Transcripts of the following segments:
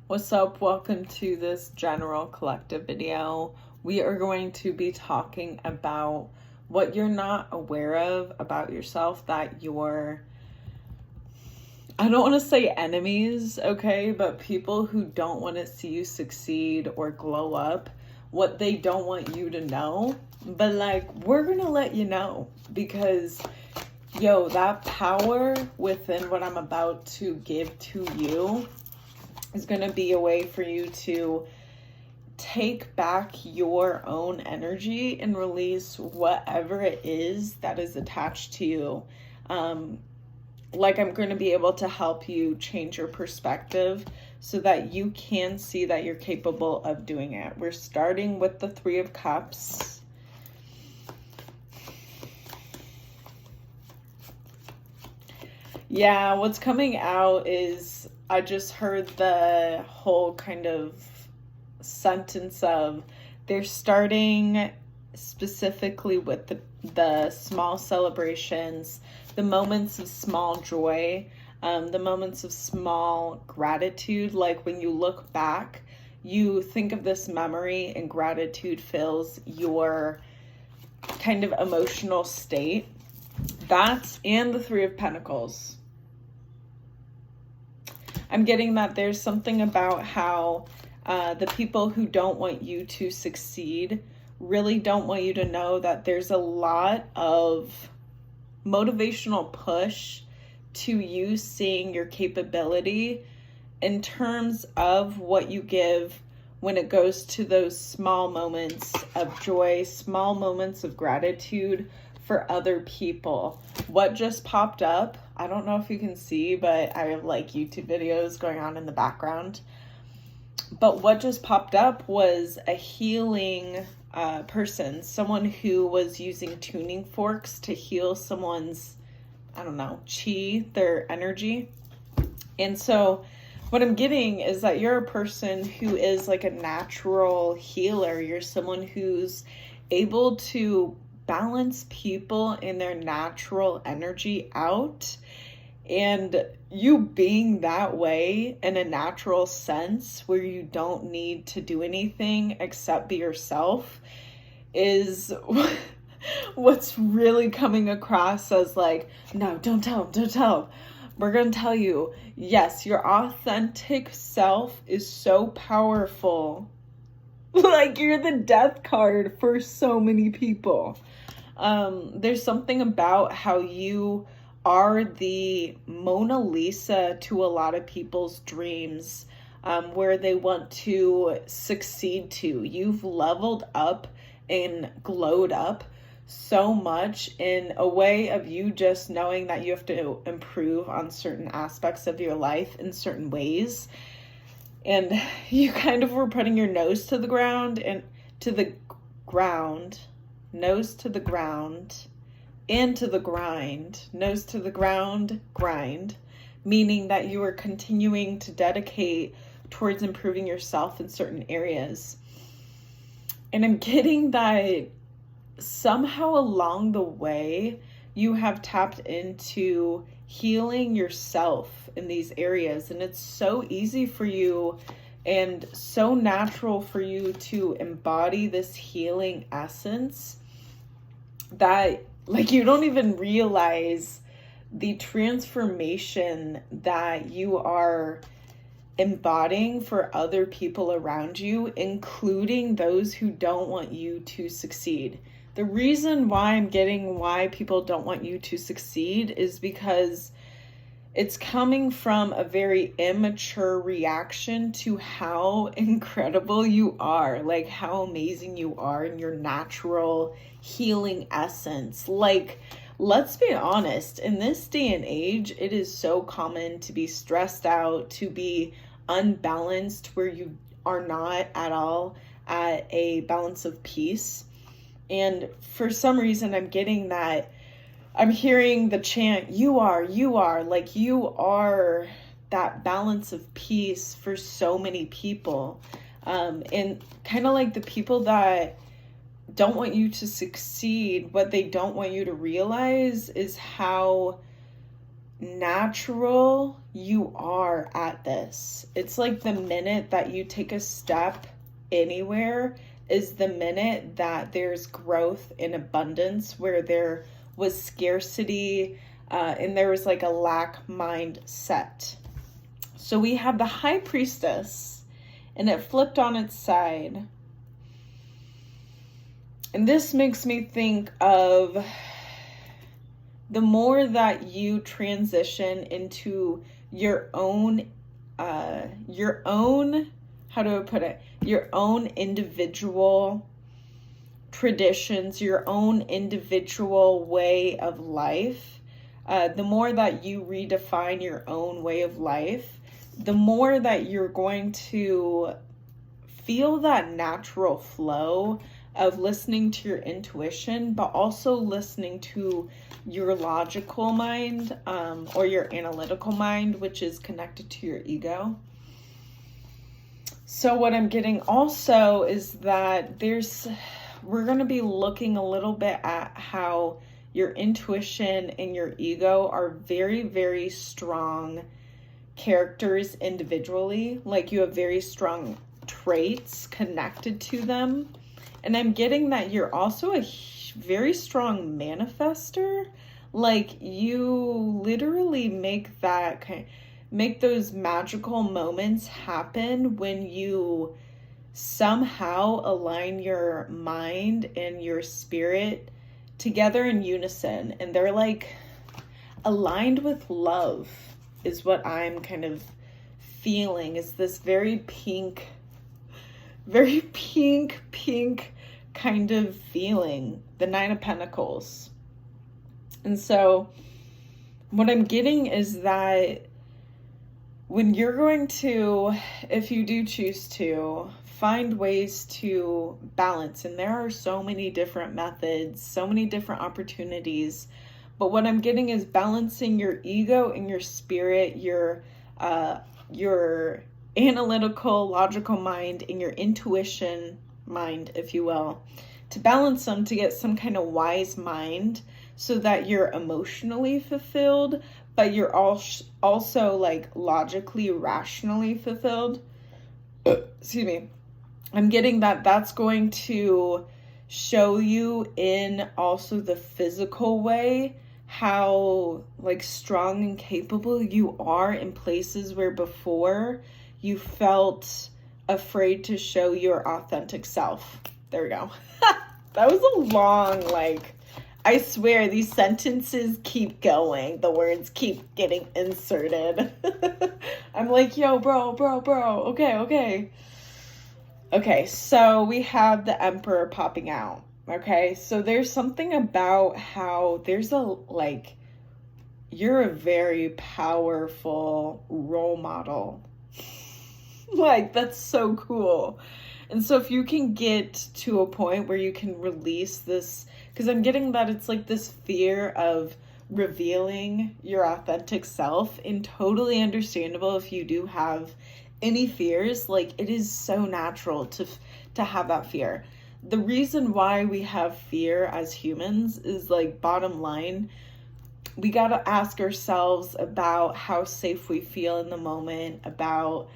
What's up? Welcome to this general collective video. We are going to be talking about what you're not aware of about yourself that you're, I don't want to say enemies, okay, but people who don't want to see you succeed or glow up, what they don't want you to know. But like, we're going to let you know because that power within what I'm about to give to you is going to be a way for you to take back your own energy and release whatever it is that is attached to you. I'm going to be able to help you change your perspective so that you can see that you're capable of doing it. We're starting with the Three of Cups. Yeah, what's coming out is I just heard the whole kind of sentence of they're starting specifically with the small celebrations, the moments of small joy, the moments of small gratitude. Like when you look back, you think of this memory and gratitude fills your kind of emotional state. That's and the Three of Pentacles. I'm getting that there's something about how the people who don't want you to succeed really don't want you to know that there's a lot of motivational push to you seeing your capability in terms of what you give when it goes to those small moments of joy, small moments of gratitude for other people. What just popped up, I don't know if you can see, but I have like YouTube videos going on in the background. But what just popped up was a healing person, someone who was using tuning forks to heal someone's, chi, their energy. And so what I'm getting is that you're a person who is like a natural healer. You're someone who's able to balance people in their natural energy out. And you being that way in a natural sense where you don't need to do anything except be yourself is what's really coming across as like, no, don't tell. We're going to tell you, yes, your authentic self is so powerful. Like you're the death card for so many people. There's something about how you are the Mona Lisa to a lot of people's dreams, where they want to succeed to. You've leveled up and glowed up so much in a way of you just knowing that you have to improve on certain aspects of your life in certain ways. And you kind of were putting your nose to the ground and to the ground, nose to the ground, into the grind, nose to the ground, grind, meaning that you are continuing to dedicate towards improving yourself in certain areas. And I'm getting that somehow along the way, you have tapped into healing yourself in these areas. And it's so easy for you and so natural for you to embody this healing essence that like you don't even realize the transformation that you are embodying for other people around you, including those who don't want you to succeed. The reason why I'm getting why people don't want you to succeed is because it's coming from a very immature reaction to how incredible you are, like how amazing you are in your natural healing essence. Like, let's be honest, in this day and age, it is so common to be stressed out, to be unbalanced, where you are not at all at a balance of peace. And for some reason, I'm getting that I'm hearing the chant, you are, like you are that balance of peace for so many people. And kind of like the people that don't want you to succeed, what they don't want you to realize is how natural you are at this. It's like the minute that you take a step anywhere is the minute that there's growth in abundance, where there was scarcity and there was like a lack mindset. So we have the High Priestess, and it flipped on its side. And this makes me think of the more that you transition into your own, how do I put it? Your own individual traditions, your own individual way of life. The more that you redefine your own way of life, the more that you're going to feel that natural flow of listening to your intuition, but also listening to your logical mind, or your analytical mind, which is connected to your ego. So what I'm getting also is that we're going to be looking a little bit at how your intuition and your ego are very, very strong characters individually. Like, you have very strong traits connected to them. And I'm getting that you're also a very strong manifester. Like, you literally make those magical moments happen when you somehow align your mind and your spirit together in unison. And they're like aligned with love, is what I'm kind of feeling, is this very pink kind of feeling, the Nine of Pentacles. And so what I'm getting is that when you're going to, if you do choose to, find ways to balance, and there are so many different methods, so many different opportunities, but what I'm getting is balancing your ego and your spirit, your analytical, logical mind, and your intuition mind, if you will, to balance them to get some kind of wise mind, so that you're emotionally fulfilled, but you're also like logically, rationally fulfilled. Excuse me. I'm getting that that's going to show you in also the physical way how like strong and capable you are in places where before you felt afraid to show your authentic self. There we go. That was a long, I swear these sentences keep going. The words keep getting inserted. I'm like, yo, bro. Okay. Okay, so we have the Emperor popping out. Okay, so there's something about how there's you're a very powerful role model. That's so cool. And so if you can get to a point where you can release this, because I'm getting that it's like this fear of revealing your authentic self, and totally understandable if you do have any fears. It is so natural to have that fear. The reason why we have fear as humans is bottom line, we got to ask ourselves about how safe we feel in the moment, about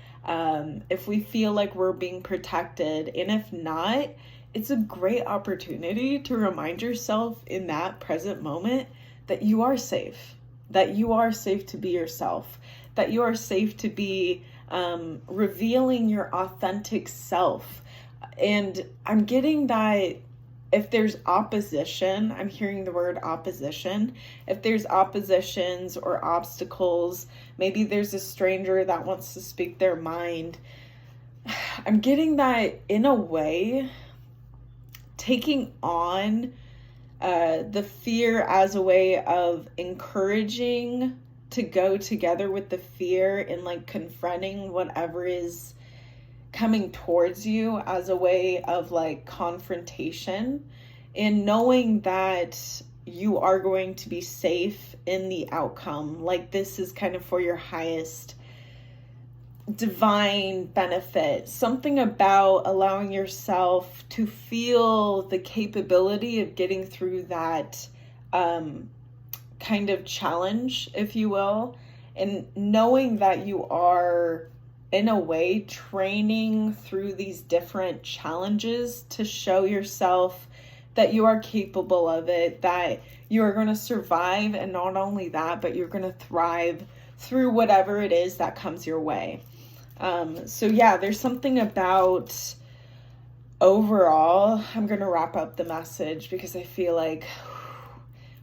if we feel like we're being protected, and if not, it's a great opportunity to remind yourself in that present moment that you are safe, to be yourself, that you are safe to be revealing your authentic self. And I'm getting that if there's opposition, I'm hearing the word opposition. If there's oppositions or obstacles, maybe there's a stranger that wants to speak their mind. I'm getting that in a way, taking on the fear as a way of encouraging to go together with the fear and confronting whatever is coming towards you as a way of confrontation, and knowing that you are going to be safe in the outcome. This is kind of for your highest divine benefit. Something about allowing yourself to feel the capability of getting through that kind of challenge, if you will, and knowing that you are in a way training through these different challenges to show yourself that you are capable of it, that you are going to survive, and not only that, but you're going to thrive through whatever it is that comes your way. So yeah, there's something about overall, I'm going to wrap up the message because I feel like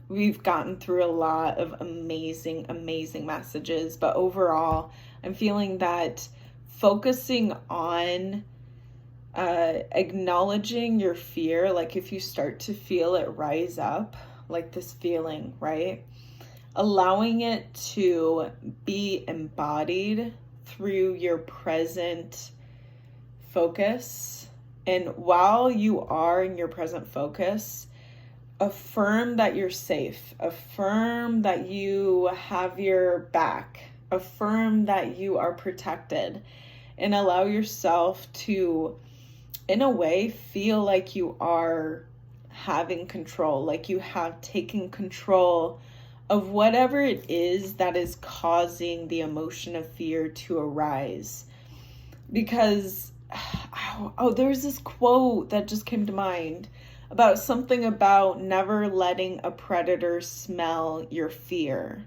we've gotten through a lot of amazing, amazing messages, but overall, I'm feeling that focusing on acknowledging your fear, like if you start to feel it rise up, like this feeling, right? Allowing it to be embodied through your present focus. And while you are in your present focus, affirm that you're safe. Affirm that you have your back. Affirm that you are protected. And allow yourself to, in a way, feel like you are having control, like you have taken control of whatever it is that is causing the emotion of fear to arise. Because, there's this quote that just came to mind about something about never letting a predator smell your fear.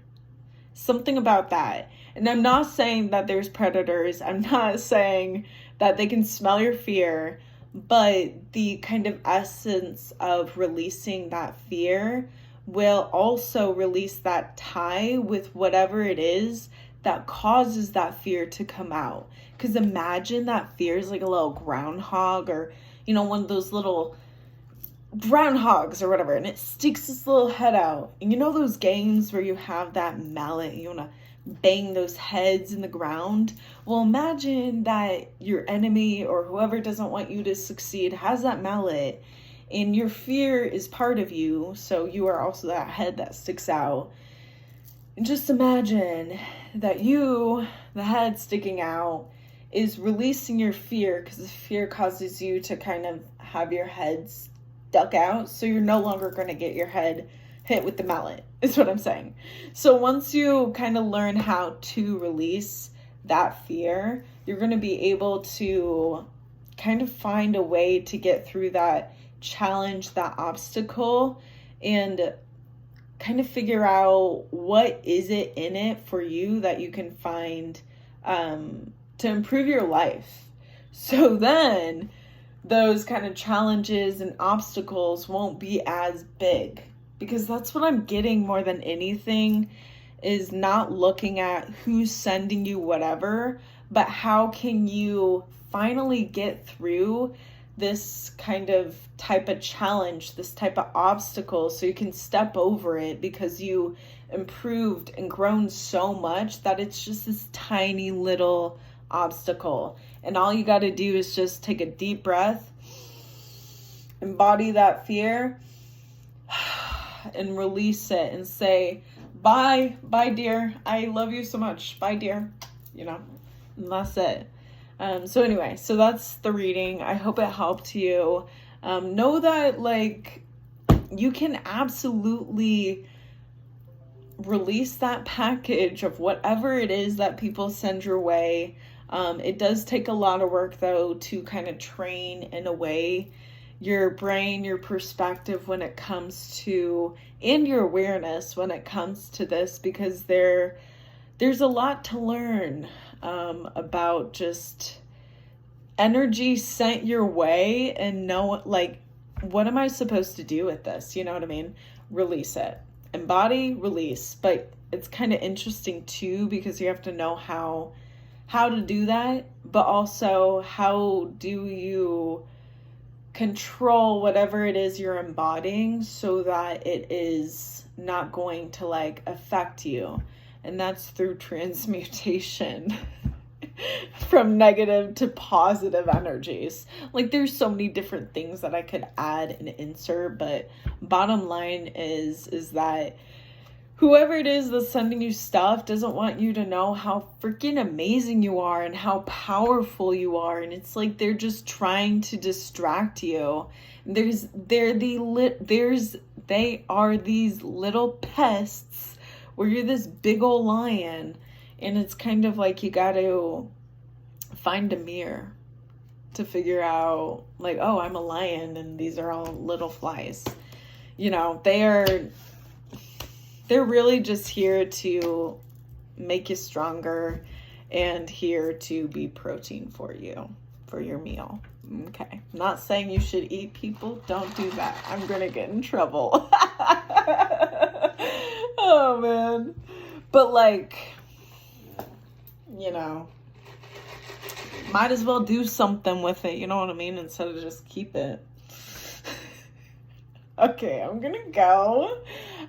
Something about that. And I'm not saying that there's predators. I'm not saying that they can smell your fear, but the kind of essence of releasing that fear will also release that tie with whatever it is that causes that fear to come out. Because imagine that fear is like a little groundhog, or, one of those little groundhogs or whatever, and it sticks its little head out. And those games where you have that mallet, you want to bang those heads in the ground? Well, imagine that your enemy or whoever doesn't want you to succeed has that mallet, and your fear is part of you, so you are also that head that sticks out. And just imagine that you, the head sticking out, is releasing your fear, because the fear causes you to kind of have your head stuck out, so you're no longer going to get your head hit with the mallet, is what I'm saying. So once you kind of learn how to release that fear, you're going to be able to kind of find a way to get through that challenge, that obstacle, and kind of figure out what is it in it for you that you can find to improve your life. So then those kind of challenges and obstacles won't be as big, because that's what I'm getting more than anything, is not looking at who's sending you whatever, but how can you finally get through this kind of type of challenge, this type of obstacle, so you can step over it because you improved and grown so much that it's just this tiny little obstacle. And all you got to do is just take a deep breath, embody that fear, and release it and say, bye, dear. I love you so much. Bye, dear. And that's it. So anyway, so that's the reading. I hope it helped you. Know that you can absolutely release that package of whatever it is that people send your way. It does take a lot of work though to kind of train in a way your brain, your perspective when it comes to, and your awareness when it comes to this, because there's a lot to learn about just energy sent your way, and know what am I supposed to do with this? You know what I mean? Release it. Embody, release. But it's kind of interesting too, because you have to know how to do that, but also how do you control whatever it is you're embodying so that it is not going to affect you. And that's through transmutation from negative to positive energies. There's so many different things that I could add and insert, but bottom line is that whoever it is that's sending you stuff doesn't want you to know how freaking amazing you are and how powerful you are. And it's like they're just trying to distract you. They are these little pests where you're this big old lion, and it's kind of like you got to find a mirror to figure out, like, oh, I'm a lion and these are all little flies. You know, they're really just here to make you stronger and here to be protein for you, for your meal. Okay. I'm not saying you should eat people. Don't do that. I'm going to get in trouble. Oh, man. But, like, you know, might as well do something with it. You know what I mean? Instead of just keep it. Okay, I'm gonna go.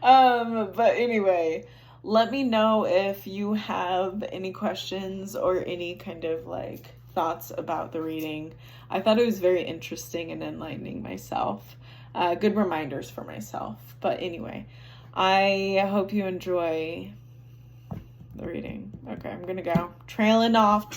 But anyway, let me know if you have any questions or any kind of like thoughts about the reading. I thought it was very interesting and enlightening myself. Good reminders for myself. But anyway, I hope you enjoy the reading. Okay, I'm gonna go. Trailing off.